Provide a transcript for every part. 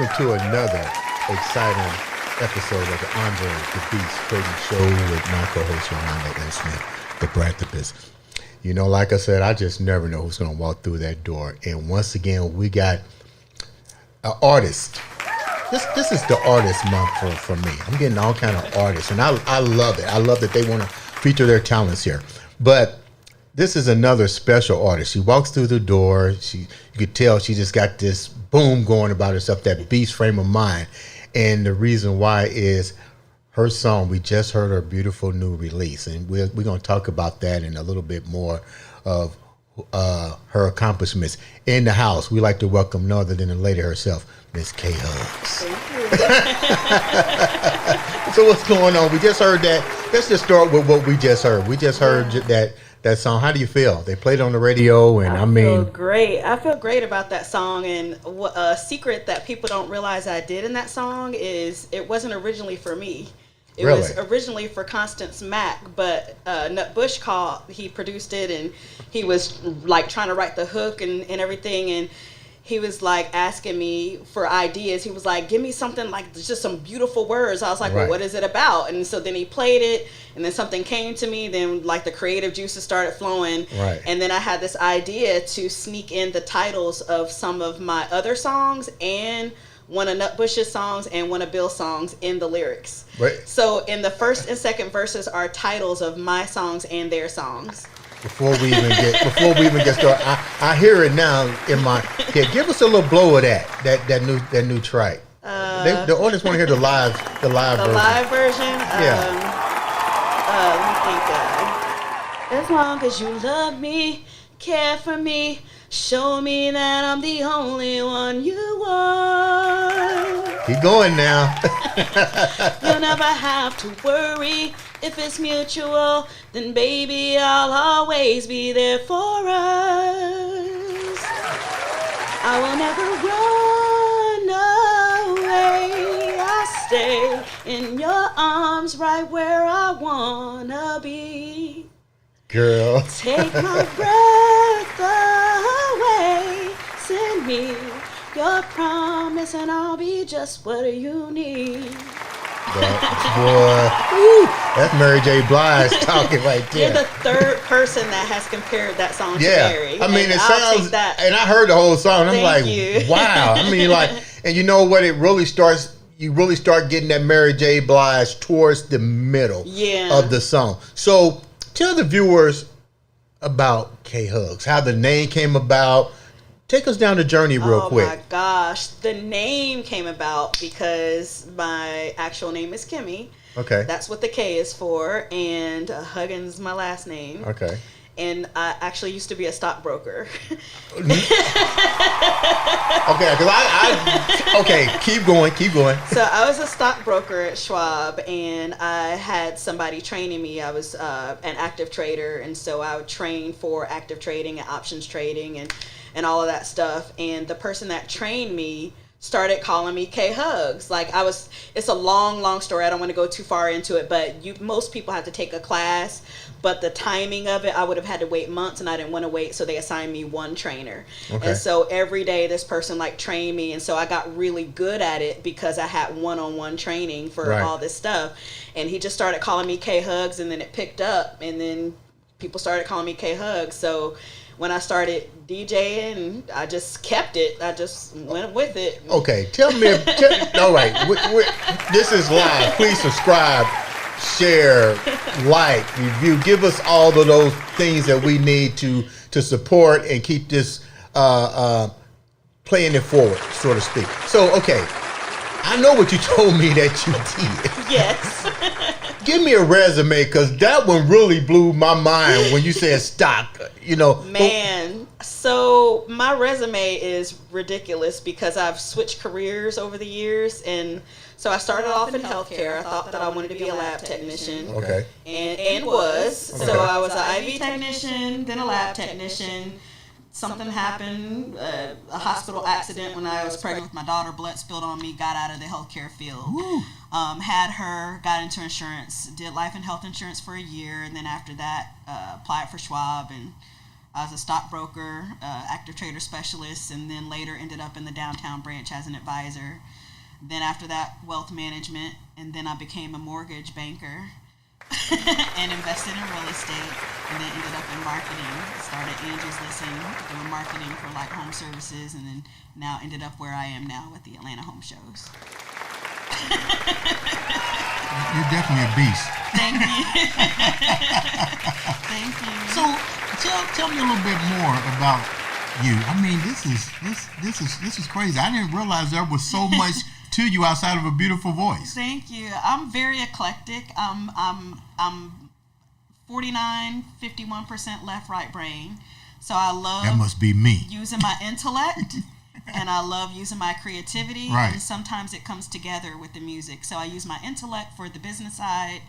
welcome to another exciting episode of the Andre The Beast Crayton Show with my co-host Yolanda and Smith, the Bractopus. You know, like I said, I just never know who's going to walk through that door. And once again, we got an artist. This is the artist month for me. I'm getting all kind of artists, and I love it. I love that they want to feature their talents here. But this is another special artist. She walks through the door. You could tell she just got this boom going about herself, that beast frame of mind. And the reason why is her song. We just heard her beautiful new release, and we're going to talk about that and a little bit more of her accomplishments. In the house, we like to welcome none other than the lady herself, Miss K. Huggins. So what's going on? We just heard that. Let's just start with what we just heard. We just heard that song. How do you feel? They played it on the radio, and I feel great. I feel great about that song. And a secret that people don't realize I did in that song is it wasn't originally for me. It was originally for Constance Mack, but Nut Bush he produced it, and he was like trying to write the hook and everything, and he was like asking me for ideas. He was like, give me something like just some beautiful words. I was like, well, what is it about? And so then he played it, and then something came to me. Then like the creative juices started flowing. Right. And then I had this idea to sneak in the titles of some of my other songs and one of Nut Bush's songs and one of Bill's songs in the lyrics. Right. So in the first and second verses are titles of my songs and their songs. Before we even get started, I hear it now in my head. Give us a little blow of that new track. The audience want to hear the live version. The live version. Let me think. As long as you love me, care for me, show me that I'm the only one you want. Keep going now. You'll never have to worry. If it's mutual, then baby, I'll always be there for us. I will never run away. I'll stay in your arms right where I wanna be. Girl. Take my breath away. Send me your promise and I'll be just what you need. That's Mary J. Blige talking right there. You're the third person that has compared that song to Mary. I mean, it sounds, and I heard the whole song, and I'm like, wow. I mean, like, and you know what? It really starts, you really start getting that Mary J. Blige towards the middle of the song. So tell the viewers about K. Hugs, how the name came about. Take us down the journey real quick. Oh my gosh. The name came about because my actual name is Kimmy. Okay. That's what the K is for. And Huggins is my last name. Okay. And I actually used to be a stockbroker. Okay, keep going. So I was a stockbroker at Schwab, and I had somebody training me. I was an active trader, and so I would train for active trading and options trading and all of that stuff. And the person that trained me started calling me K Hugs. It's a long story. I don't want to go too far into it, but most people have to take a class, but the timing of it, I would have had to wait months, and I didn't want to wait, so they assigned me one trainer. Okay. And so every day this person trained me, and so I got really good at it because I had one-on-one training for all this stuff. And he just started calling me K Hugs, and then it picked up, and then people started calling me K Hugs. So when I started DJing, I just kept it. I just went with it. Okay, tell me. All right, this is live. Please subscribe, share, like, review. Give us all of those things that we need to support and keep this playing it forward, so to speak. So, okay, I know what you told me that you did. Yes. Give me a resume, because that one really blew my mind when you said stock. Man, so my resume is ridiculous because I've switched careers over the years, and so I started off in healthcare. I thought that I wanted to be a lab technician. Okay. And was. Okay. So I was an IV technician, then a lab technician. Something happened, a hospital accident when I was pregnant with my daughter, blood spilled on me, got out of the healthcare field. Had her, got into insurance, did life and health insurance for a year, and then after that, applied for Schwab and I was a stockbroker, active trader specialist, and then later ended up in the downtown branch as an advisor. Then after that, wealth management, and then I became a mortgage banker and invested in real estate, and then ended up in marketing. Started Angie's Listen, doing marketing for like home services, and then now ended up where I am now with the Atlanta Home Shows. You're definitely a beast. Thank you. Thank you. So tell me a little bit more about you. I mean, this is crazy. I didn't realize there was so much to you outside of a beautiful voice. Thank you. I'm very eclectic. I'm 49, 51% left, right brain. So I love That must be me. using my intellect. And I love using my creativity, right. And sometimes it comes together with the music. So I use my intellect for the business side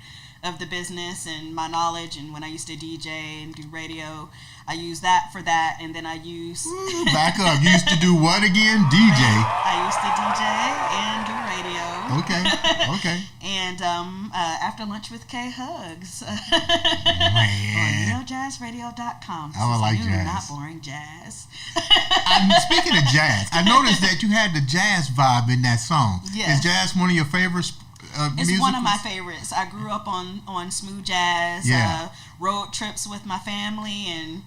of the business and my knowledge. And when I used to DJ and do radio, I use that for that. And then I use... Back up. You used to do what again? DJ? I used to DJ and do radio. Okay. And after lunch with K Hugs. Man. On neojazzradio.com. I like new, jazz. Not boring jazz. Speaking of jazz, I noticed that you had the jazz vibe in that song. Yes. Is jazz one of your favorites? It's one of my favorites. I grew up on smooth jazz. Yeah. Road trips with my family, and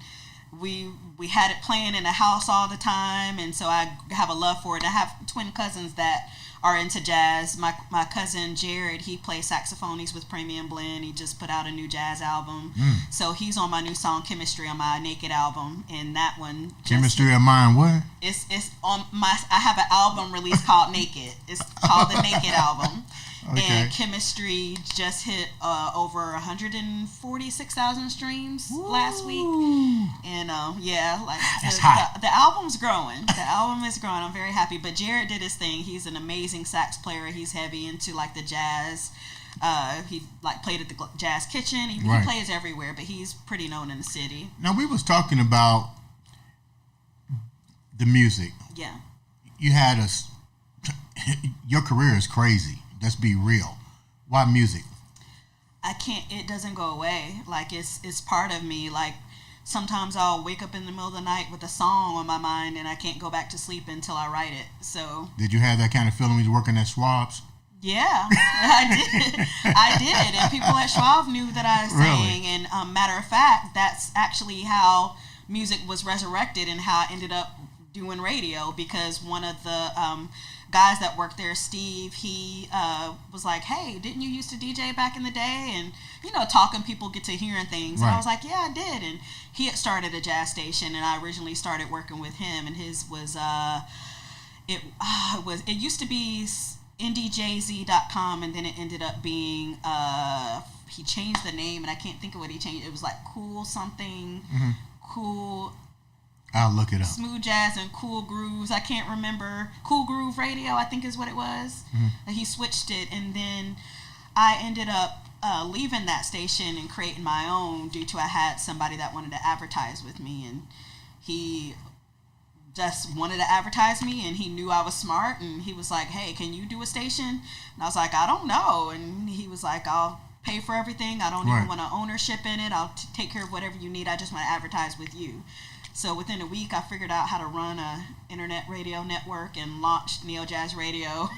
we had it playing in the house all the time, and so I have a love for it. I have twin cousins that are into jazz. My cousin Jared, he plays saxophone. He's with Premium Blend. He just put out a new jazz album. So he's on my new song Chemistry on my Naked album, and that one Chemistry of Mine, what? It's on my. I have an album released called Naked. It's called the Naked album. Okay. And Chemistry just hit over 146,000 streams last week. And That's hot. The album's growing. The album is growing. I'm very happy. But Jared did his thing. He's an amazing sax player. He's heavy into like the jazz. He like played at the Jazz Kitchen. He plays everywhere, but he's pretty known in the city. Now we was talking about the music. Yeah. You had your career is crazy. Let's be real. Why music? It doesn't go away. Like it's part of me. Like sometimes I'll wake up in the middle of the night with a song on my mind and I can't go back to sleep until I write it. So did you have that kind of feeling when you were working at Schwab's? Yeah, I did. And people at Schwab knew that I sang. Really? And matter of fact, that's actually how music was resurrected and how I ended up doing radio, because one of the guys that worked there, Steve, he was like, hey, didn't you used to DJ back in the day? And, talking, people get to hearing things. Right. And I was like, yeah, I did. And he had started a jazz station, and I originally started working with him, and his was, it used to be indiejz.com, and then it ended up being, he changed the name, and I can't think of what he changed. It was like Cool something, Cool... I'll look it up. Smooth Jazz and Cool Grooves. I can't remember. Cool Groove Radio, I think is what it was. He switched it, and then I ended up leaving that station and creating my own due to I had somebody that wanted to advertise with me, and he just wanted to advertise me, and he knew I was smart, and he was like, hey, can you do a station? And I was like, I don't know. And he was like, I'll pay for everything. I don't even want an ownership in it. I'll take care of whatever you need. I just want to advertise with you. So within a week, I figured out how to run a internet radio network and launched Neo Jazz Radio.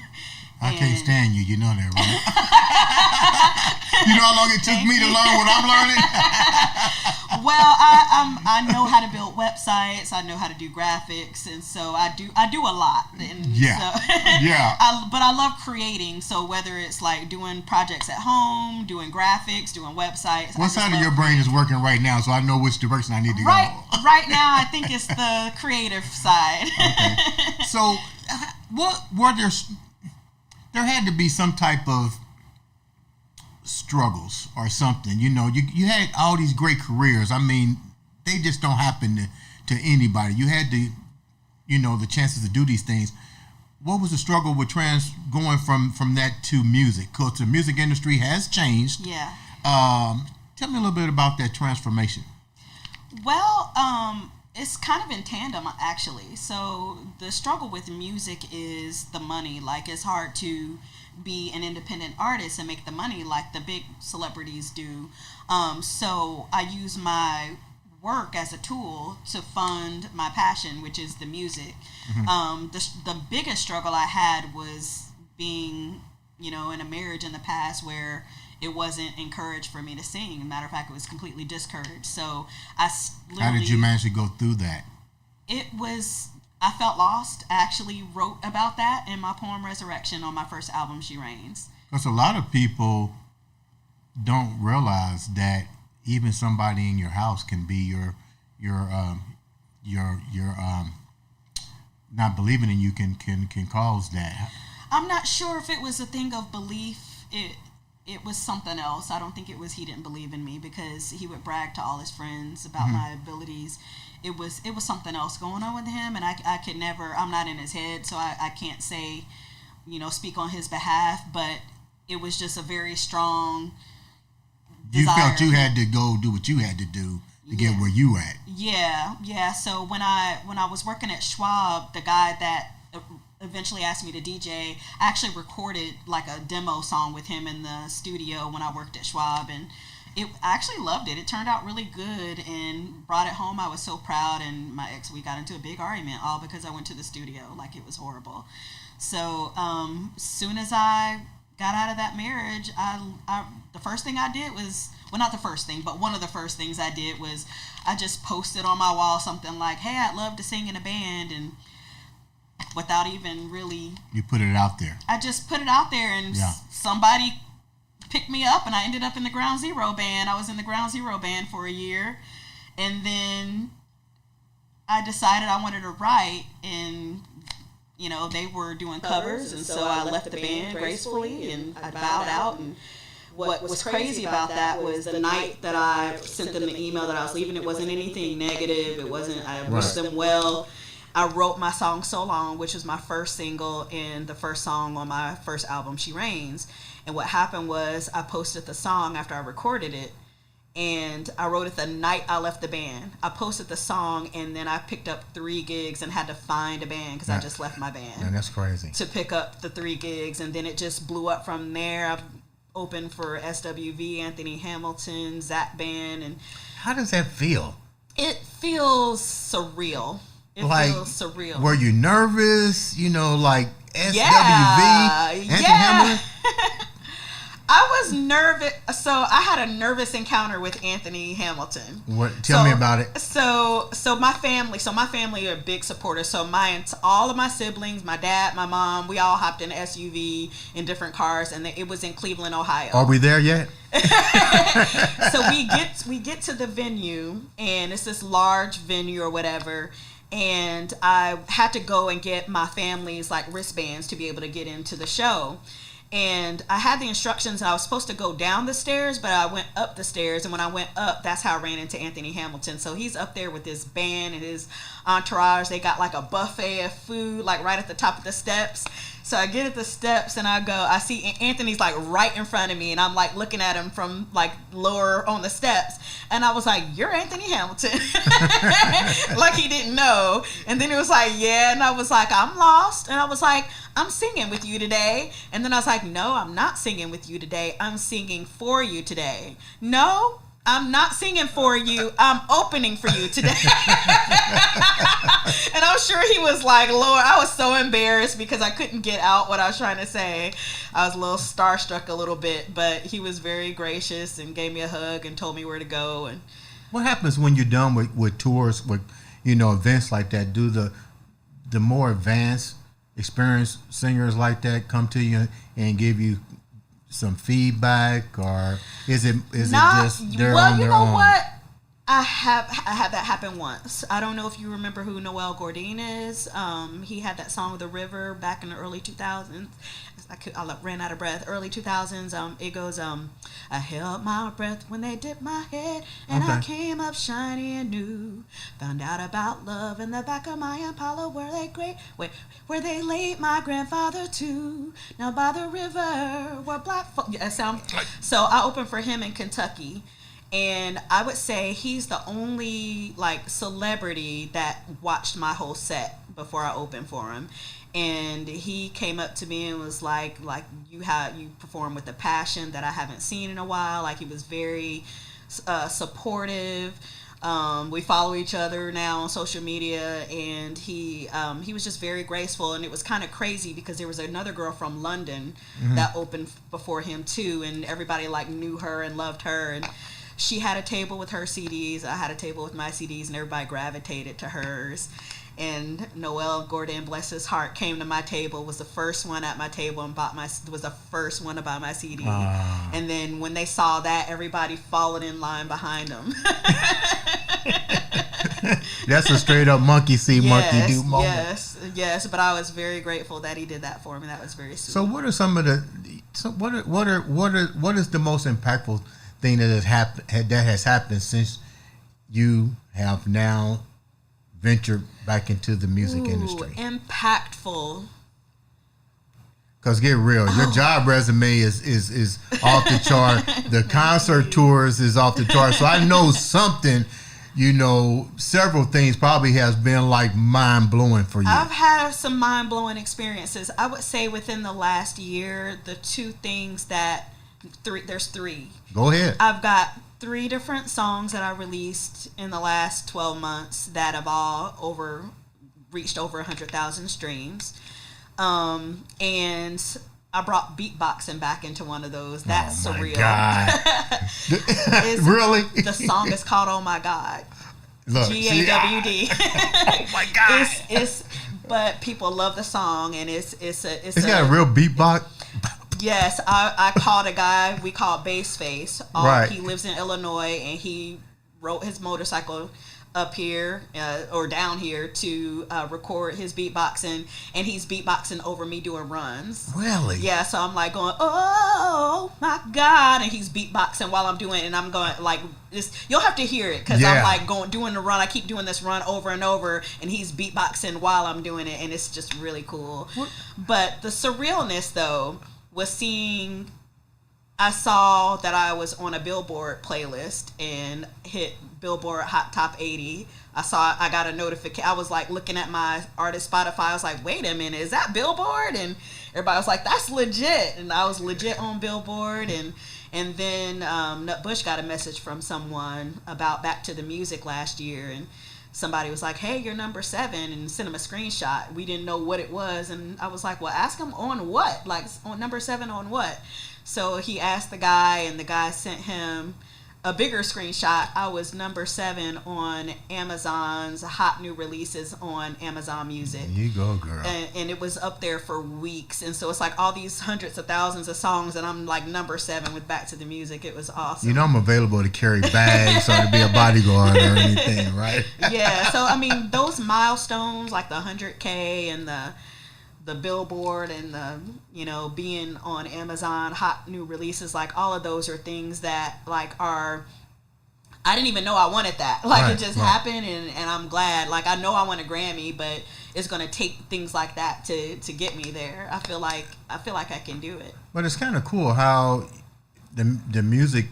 I can't stand you. You know that, right? You know how long it took me to learn what I'm learning? Well, I know how to build websites. I know how to do graphics, and so I do a lot. And but I love creating. So whether it's like doing projects at home, doing graphics, doing websites. What side of your brain is working right now, so I know which direction I need to go? Right now, I think it's the creative side. Okay. So, what were there had to be some type of struggles or something. You had all these great careers. I mean, they just don't happen to anybody. You had the chances to do these things. What was the struggle with going from that to music? Because the music industry has changed. Yeah. Tell me a little bit about that transformation. Well, it's kind of in tandem, actually. So the struggle with music is the money. Like, it's hard to be an independent artist and make the money like the big celebrities do. So I use my work as a tool to fund my passion, which is the music. The biggest struggle I had was being, in a marriage in the past where it wasn't encouraged for me to sing. Matter of fact, it was completely discouraged. So how did you manage to go through that? I felt lost. I actually wrote about that in my poem Resurrection on my first album, She Reigns. Because a lot of people don't realize that even somebody in your house can be your not believing in you can cause that. I'm not sure if it was a thing of belief. It was something else. I don't think it was he didn't believe in me, because he would brag to all his friends about my abilities. It was something else going on with him, and I could never. I'm not in his head, so I can't say, speak on his behalf. But it was just a very strong desire. You felt you had to go do what you had to do to get where you at. Yeah. So when I was working at Schwab, the guy that eventually asked me to DJ, I actually recorded like a demo song with him in the studio when I worked at Schwab, and I actually loved it. It turned out really good and brought it home. I was so proud, and my ex, we got into a big argument all because I went to the studio. Like, it was horrible. So soon as I got out of that marriage, the first thing I did was, well, not the first thing, but one of the first things I did was I just posted on my wall something like, hey, I'd love to sing in a band, and without even really... You put it out there. I just put it out there, and somebody picked me up, and I ended up in the Ground Zero band. I was in the Ground Zero band for a year, and then I decided I wanted to write, and they were doing covers, and so I left the band gracefully, and I bowed out. And what was crazy about that was the night that I sent them the email that I was leaving, it wasn't anything negative. It wasn't, I wished them well. I wrote my song So Long, which was my first single and the first song on my first album, She Reigns. And what happened was I posted the song after I recorded it, and I wrote it the night I left the band. I posted the song, and then I picked up 3 gigs and had to find a band because I just left my band. And that's crazy. To pick up the 3 gigs, and then it just blew up from there. I've opened for SWV, Anthony Hamilton, Zach Band. And how does that feel? It feels surreal. It feels surreal. Were you nervous? Like SWV, Anthony Hamilton? I was nervous. So I had a nervous encounter with Anthony Hamilton. Tell me about it. So my family are big supporters. So all of my siblings, my dad, my mom, we all hopped in an SUV in different cars, and it was in Cleveland, Ohio. Are we there yet? So we get to the venue, and it's this large venue or whatever. And I had to go and get my family's like wristbands to be able to get into the show. And I had the instructions, and I was supposed to go down the stairs, but I went up the stairs. And when I went up, that's how I ran into Anthony Hamilton. So he's up there with his band and his entourage. They got like a buffet of food, like right at the top of the steps. So I get at the steps, and I see Anthony's like right in front of me, and I'm like looking at him from like lower on the steps. And I was like, "You're Anthony Hamilton." Like he didn't know. And then he was like, "Yeah." And I was like, "I'm lost." And I was like, "I'm singing with you today." And then I was like, "No, I'm not singing with you today. I'm singing for you today." "No, I'm not singing for you. I'm opening for you today." And I'm sure he was like, Lord, I was so embarrassed because I couldn't get out what I was trying to say. I was a little starstruck a little bit, but he was very gracious and gave me a hug and told me where to go. And what happens when you're done with tours, with events like that? Do the more advanced, experienced singers like that come to you and give you some feedback, or is it just they're on their own? Well, you know what? I had that happen once. I don't know if you remember who Noel Gourdin is. He had that song "The River" back in the early 2000s. I ran out of breath. Early 2000s. It goes, "I held my breath when they dipped my head, and I came up shiny and new. Found out about love in the back of my Impala, where they laid my grandfather too. Now by the river where black folk." So I opened for him in Kentucky. And I would say he's the only like celebrity that watched my whole set before I opened for him. And he came up to me and was like you perform with a passion that I haven't seen in a while. Like, he was very supportive. We follow each other now on social media, and he was just very graceful, and it was kind of crazy because there was another girl from London that opened before him too, and everybody like knew her and loved her, and she had a table with her CDs, I had a table with my CDs, and everybody gravitated to hers. And Noel Gordon, bless his heart, came to my table, was the first one at my table and was the first one to buy my CD. And then when they saw that, everybody followed in line behind him. That's a straight up monkey see, monkey do moment. Yes. But I was very grateful that he did that for me. That was very sweet. So what are some of the? So what is the most impactful thing that has happened since you have now ventured back into the music industry? Impactful. Because get real, your job resume is off the chart. The concert tours is off the chart. So I know something, several things probably has been like mind blowing for you. I've had some mind blowing experiences. I would say within the last year, the two things there's three. Go ahead. I've got 3 different songs that I released in the last 12 months that have all reached over 100,000 streams. And I brought beatboxing back into one of those. That's surreal. Really? The song is called "Oh My God." Look, GAWD. Oh my God! But people love the song, and it's got a real beatbox. Yes, I called a guy we call Bassface. Right. He lives in Illinois, and he rode his motorcycle up here or down here to record his beatboxing, and he's beatboxing over me doing runs. Really? Yeah, so I'm like going, oh my God, and he's beatboxing while I'm doing it, and I'm going like this. You'll have to hear it because I'm like doing the run. I keep doing this run over and over, and he's beatboxing while I'm doing it, and it's just really cool. What? But the surrealness though was I saw that I was on a Billboard playlist and hit Billboard Hot Top 80. I got a notification. I was like looking at my artist Spotify. I was like, wait a minute, is that Billboard? And everybody was like, that's legit. And I was legit on Billboard. And then Nut Bush got a message from someone about Back to the Music last year, and somebody was like, hey, you're number 7, and sent him a screenshot. We didn't know what it was, and I was like, well, ask him on what? Like, on number 7 on what? So he asked the guy, and the guy sent him a bigger screenshot. I was number 7 on Amazon's hot new releases on Amazon Music. There you go, girl. And it was up there for weeks. And so it's like all these hundreds of thousands of songs, and I'm like number 7 with Back to the Music. It was awesome. I'm available to carry bags or to be a bodyguard or anything, right? Yeah. So, I mean, those milestones, like the 100K and the Billboard and the being on Amazon hot new releases, like all of those are things that like I didn't even know I wanted that, like right, it just happened, and I'm glad. Like I know I want a Grammy, but it's going to take things like that to get me there. I feel like I can do it. But it's kind of cool how the music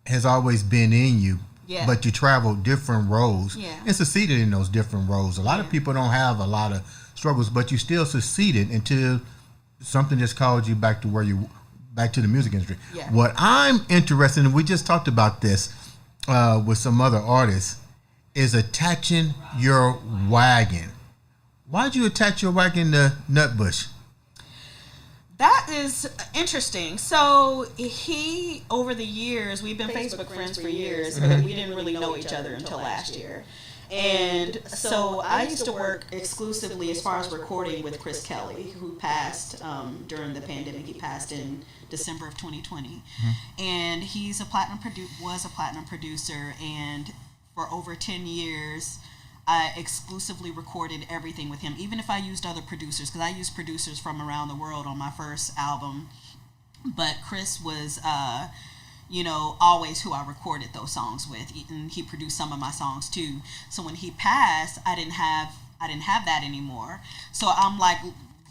has always been in you. Yeah. But you travel different roads and succeeded in those different roads. A lot of people don't have a lot of struggles, but you still succeeded until something just called you back to the music industry. Yeah. What I'm interested in, we just talked about this with some other artists, is attaching your wagon. Why'd you attach your wagon to Nutbush? That is interesting. So he, over the years, we've been Facebook friends for years, but we didn't really know each other until last year. And so I used to work exclusively as far as recording with Chris Kelly, who passed during the pandemic. He passed in December of 2020. Mm-hmm. And he's was a platinum producer, and for over 10 years, I exclusively recorded everything with him, even if I used other producers, because I used producers from around the world on my first album. But Chris was, always who I recorded those songs with, and he produced some of my songs too. So when he passed, I didn't have that anymore. So I'm like,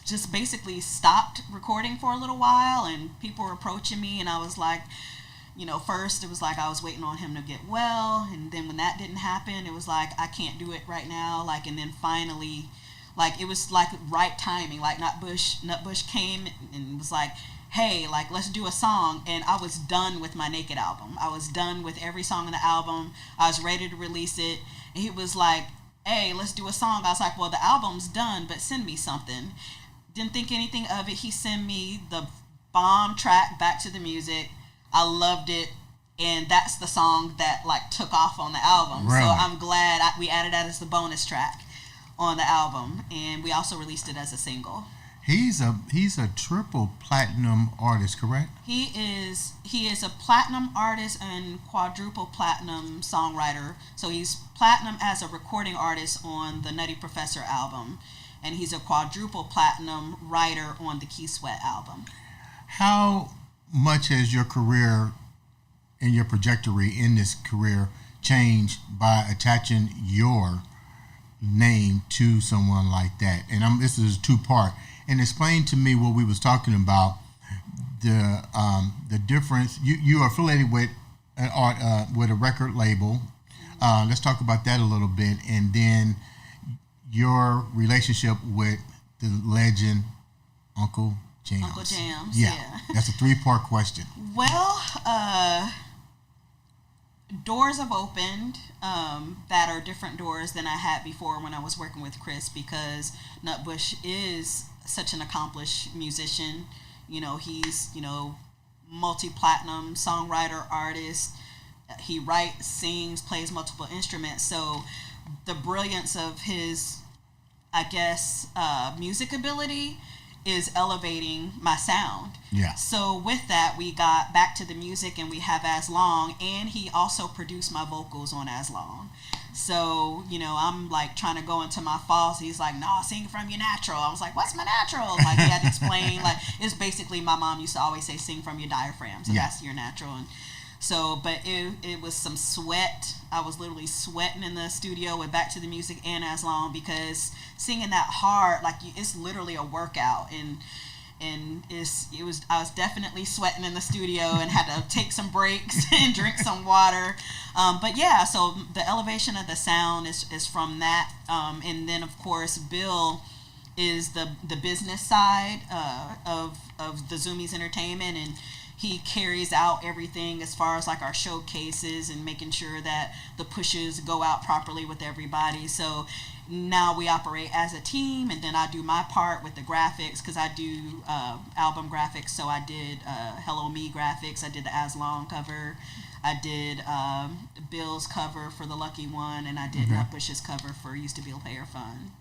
just basically stopped recording for a little while, and people were approaching me, and I was like, first it was like I was waiting on him to get well, and then when that didn't happen, it was like I can't do it right now, like, and then finally, like, it was like right timing, like Nutbush came and was like, hey, like, let's do a song. And I was done with my Naked album. I was done with every song on the album. I was ready to release it. And he was like, hey, let's do a song. I was like, well, the album's done, but send me something. Didn't think anything of it. He sent me the bomb track, Back to the Music. I loved it. And that's the song that, like, took off on the album. Really? So I'm glad we added that as the bonus track on the album. And we also released it as a single. He's a triple platinum artist, correct? He is a platinum artist and quadruple platinum songwriter. So he's platinum as a recording artist on the Nutty Professor album, and he's a quadruple platinum writer on the Key Sweat album. How much has your career and your trajectory in this career changed by attaching your name to someone like that? And this is a two-part. And explain to me what we was talking about, the difference. You are affiliated with with a record label. Let's talk about that a little bit, and then your relationship with the legend Uncle Jams. Uncle Jams, yeah. That's a 3-part question. Well, doors have opened that are different doors than I had before when I was working with Chris, because Nutbush is such an accomplished musician. You know, he's, multi-platinum songwriter, artist. He writes, sings, plays multiple instruments. So the brilliance of his, I guess, music ability is elevating my sound. Yeah. So with that, we got Back to the Music, and we have As Long, and he also produced my vocals on As Long. So, I'm like trying to go into my falls. He's like, no, sing from your natural. I was like, what's my natural? Like, he had to explain, like, it's basically, my mom used to always say, sing from your diaphragm. So that's your natural. And so, but it was some sweat. I was literally sweating in the studio with Back to the Music and As Long, because singing that hard, like, it's literally a workout. And I was definitely sweating in the studio and had to take some breaks and drink some water. But yeah, so the elevation of the sound is from that. And then of course, Bill is the business side of the Zoomies Entertainment, and he carries out everything as far as like our showcases and making sure that the pushes go out properly with everybody. So now we operate as a team, and then I do my part with the graphics, because I do album graphics. So I did Hello Me graphics, I did the As Long cover, I did Bill's cover for The Lucky One, and I did Nutbush's cover for Used to Be a Player Fun.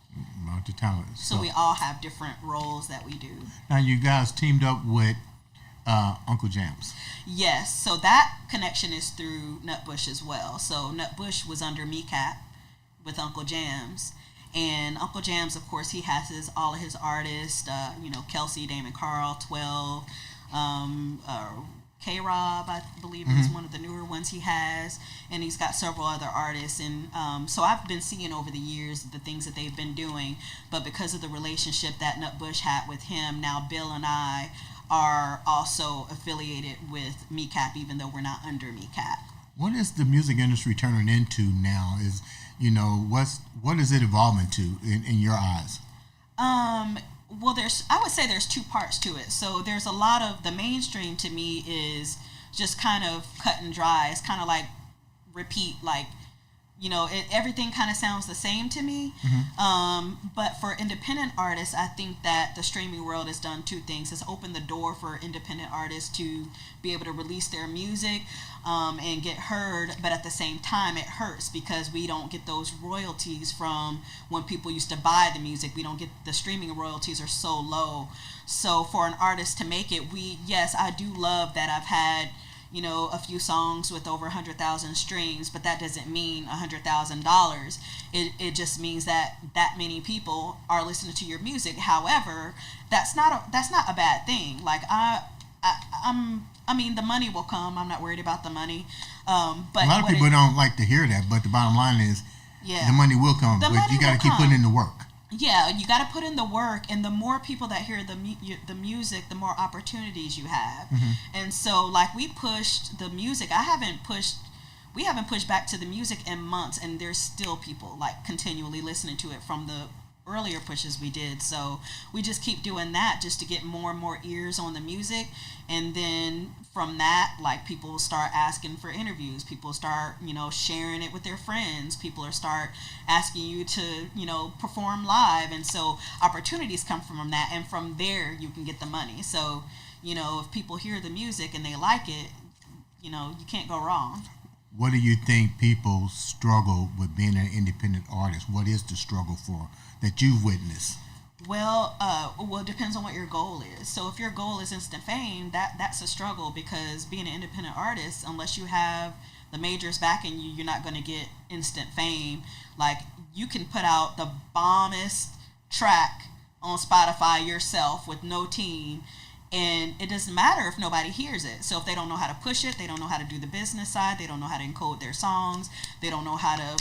Multi-talented. So we all have different roles that we do. Now you guys teamed up with Uncle Jams. Yes, so that connection is through Nutbush as well. So Nutbush was under MeCap with Uncle Jams, and Uncle Jams, of course, he has all of his artists, Kelsey, Damon Carl, 12, K-Rob, I believe is one of the newer ones he has, and he's got several other artists. And so I've been seeing over the years the things that they've been doing, but because of the relationship that Nutbush had with him, now Bill and I are also affiliated with MeCap, even though we're not under MeCap. What is the music industry turning into now? What is it evolving to in your eyes? Well, I would say there's 2 parts to it. So there's a lot of the mainstream, to me, is just kind of cut and dry. It's kind of like repeat, like, everything kind of sounds the same to me. But for independent artists, I think that the streaming world has done 2 things. It's opened the door for independent artists to be able to release their music and get heard, but at the same time it hurts because we don't get those royalties from when people used to buy the music. We don't get the streaming royalties are so low. So for an artist to make it, I do love that I've had a few songs with over 100,000 streams, but that doesn't mean $100,000. It just means that many people are listening to your music. However, that's not a bad thing. Like I mean, the money will come. I'm not worried about the money. But a lot of people don't like to hear that, but the bottom line is, the money will come. But you got to keep putting in the work. Yeah, you got to put in the work, and the more people that hear the music, the more opportunities you have. And so, like, we pushed the music. We haven't pushed Back to the Music in months, and there's still people like continually listening to it from the earlier pushes we did. So we just keep doing that just to get more and more ears on the music. And then from that, like, people will start asking for interviews. People start, sharing it with their friends. People are start asking you to, perform live. And so opportunities come from that. And from there, you can get the money. So, if people hear the music and they like it, you can't go wrong. What do you think people struggle with being an independent artist? What is the struggle for that you've witnessed? Well, it depends on what your goal is. So if your goal is instant fame, that's a struggle, because being an independent artist, unless you have the majors backing you, you're not going to get instant fame. Like, you can put out the bombest track on Spotify yourself with no team, and it doesn't matter if nobody hears it. So if they don't know how to push it, they don't know how to do the business side, they don't know how to encode their songs, they don't know how to,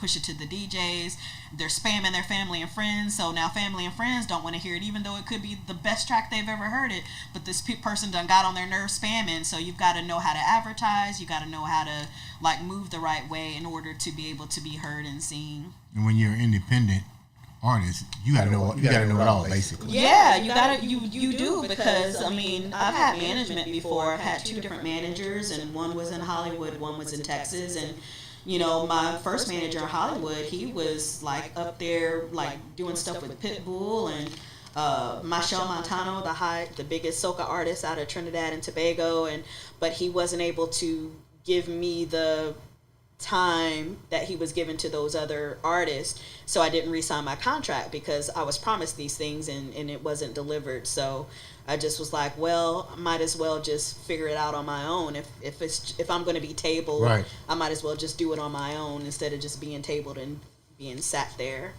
push it to the DJs, they're spamming their family and friends. So now family and friends don't want to hear it, even though it could be the best track they've ever heard it. But this person done got on their nerves spamming. So you've got to know how to advertise. You got to know how to, like, move the right way in order to be able to be heard and seen. And when you're independent artist, you gotta know it all, basically. Yeah, you do, because I've had management before. I've had 2 different managers, and one was in Hollywood, one was in Texas. And my first manager in Hollywood, he was like up there, like, doing stuff with Pitbull and Michelle Montano, the biggest soca artist out of Trinidad and Tobago, but he wasn't able to give me the time that he was given to those other artists. So I didn't re-sign my contract because I was promised these things and it wasn't delivered. So I just was like, well, I might as well just figure it out on my own. If I'm going to be tabled, right, I might as well just do it on my own instead of just being tabled and being sat there.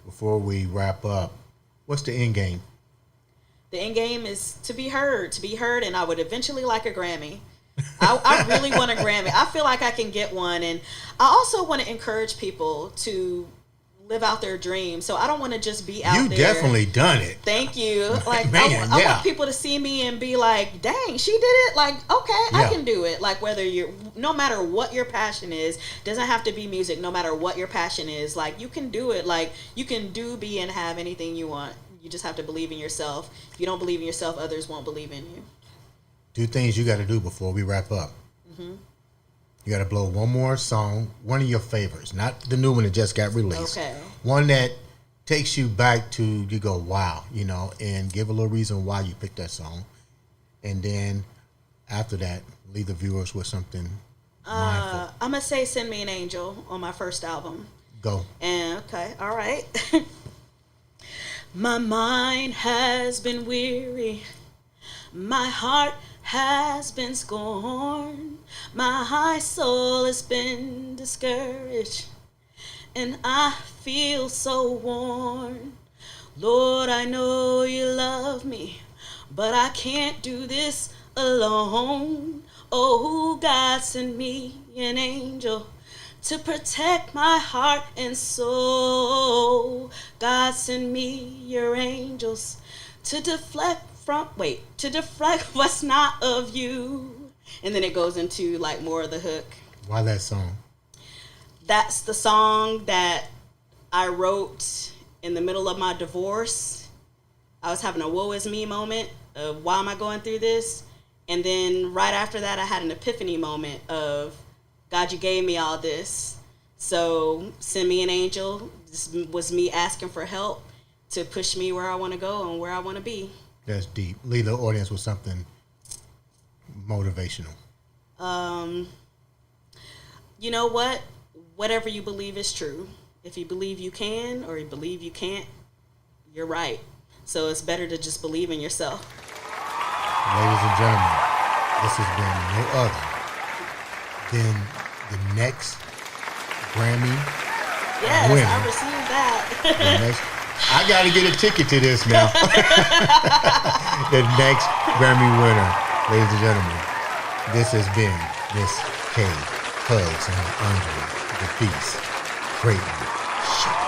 Before we wrap up, what's the end game? The end game is to be heard, and I would eventually like a Grammy. I really want a Grammy. I feel like I can get one, and I also want to encourage people to live out their dreams. So I don't want to just be out there. You definitely done it. Thank you. Like, man, I want people to see me and be like, dang, she did it. Like, okay, I can do it. Like, no matter what your passion is, doesn't have to be music, no matter what your passion is, like, you can do it. Like, you can do, be, and have anything you want. You just have to believe in yourself. If you don't believe in yourself, others won't believe in you. 2 things you got to do before we wrap up. Mm-hmm. You got to blow one more song, one of your favorites, not the new one that just got released. Okay. One that takes you back to, you go, wow, and give a little reason why you picked that song. And then after that, leave the viewers with something mindful. I'm going to say Send Me an Angel on my first album. Go. And okay, all right. My mind has been weary. My heart has been scorned. My soul has been discouraged. And I feel so worn. Lord, I know you love me, but I can't do this alone. Oh, God, send me an angel to protect my heart and soul. God, send me your angels to deflect what's not of you. And then it goes into, like, more of the hook. Why that song? That's the song that I wrote in the middle of my divorce. I was having a woe is me moment of, why am I going through this? And then right after that, I had an epiphany moment of, God, you gave me all this. So send me an angel. This was me asking for help to push me where I want to go and where I want to be. That's deep. Leave the audience with something motivational. You know what? Whatever you believe is true. If you believe you can or you believe you can't, you're right. So it's better to just believe in yourself. Ladies and gentlemen, this has been no other than the next Grammy winner. Yes, I received that. I got to get a ticket to this now. The next Grammy winner, ladies and gentlemen, this has been Miss K. Hugs and Andre The Beast Crayton Show.